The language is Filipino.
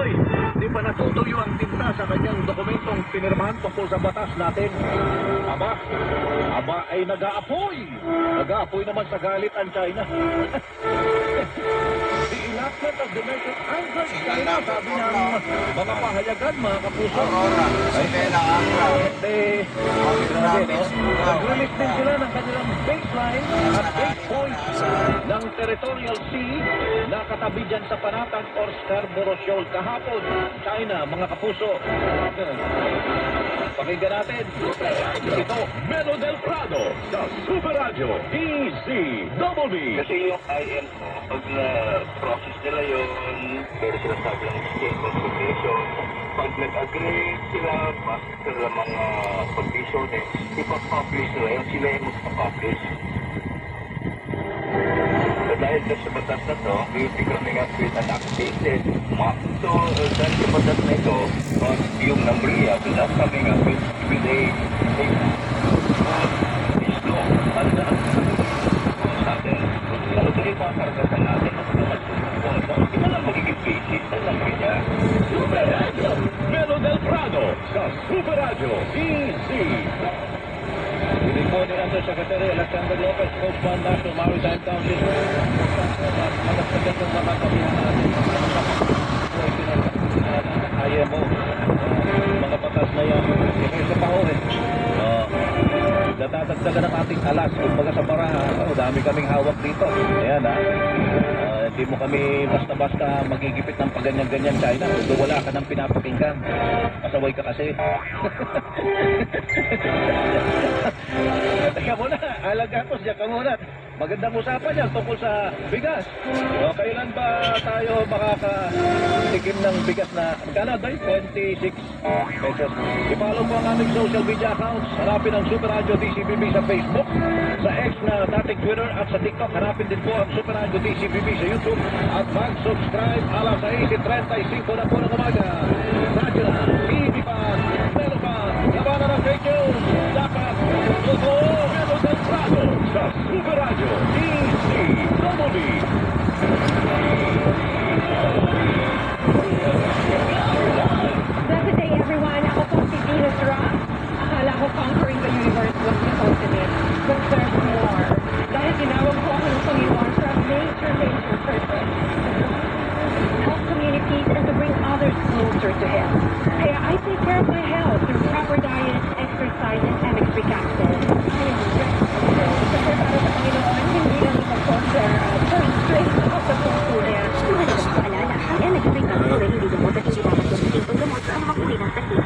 Hoy, di pa natutuyo ang tinta sa kanyang dokumentong pinirmahan tungkol sa batas natin. Aba ay nag-aapoy. Nag-aapoy naman sa galit ang China. The enactment of the measure angered China, sabi ng mga pahayagan, mga kapuso. Aurora, Isabela, Agra. Grabe, no? Nag-release din sila ng kanilang baseline at 8 points ng territorial sea na katabi dyan sa Panatag or Scarborough Shoal kahapon. China, mga kapuso. Pakinggan natin. Ito, Melo del Prado sa Super Radio DZBB. Kasi yung IMO, pag na-process nila yun, pero sila sabi ng state consultation, pag nag-agree sila, basta sila mga condition ipapublish nila yun, sila yung magpapublish. So dahil sa batas na to, we will be coming up with an updated map. So dahil sa batas na ito, yung NAMRIA will not coming up with a this law. Ano ito yung pakaragatan natin? Ito lang magiging basis ng NAMRIA. Super Radio, Melo del Prado sa Super Radio DZBB. Pinipon din natin Secretary Alexander Lopez, Spokesman National Maritime Council. Matasagad ng mga kabihan natin. IMO. Mga batas na yan. Isa pa ho eh. Natatagdagan ng ating alas. Kumbaga sa baraha, dami kaming hawak dito. Ayan ha. Hindi mo kami basta-basta magigipit ng paganyan-ganyan China. Kung wala ka nang pinapakinggan. Pasaway ka kasi. Teka muna, alagatos, diyan ka muna. Magandang usapan yan tungkol sa bigas. O, kailan ba tayo makakatikim ng bigas na, magkano tayo? 26 pesos. I-follow mo ang aming social media accounts. Hanapin ang Super Radio DZBB sa Facebook, sa X na dating Twitter at sa TikTok. Hanapin din po ang Super Radio DZBB sa YouTube at mag-subscribe alas 6:35 na po ng umaga. Radyo na, TV pa, Melo pa, labanan ng fake news. Dapat, totoo, Melo del Prado sa Super Radio DZBB. Blessed day everyone. Ako po si Venus Rock. Akala ko conquering the universe was supposed to be. But there's more. Dahil tinawag po ako ng Panginoon for a major purpose. Help communities and to bring others closer to Him. Kaya I take care of my health through proper diet, exercise, and MX3 capsule. I am responsible. Kasi para sa Panginoon, hindi lang ito po straight ako sa puso niya. Mahalagang paalala, ang MX3 capsule ay hindi gamot at hindi dapat gamitin paggamot sa anumang uri ng sakit.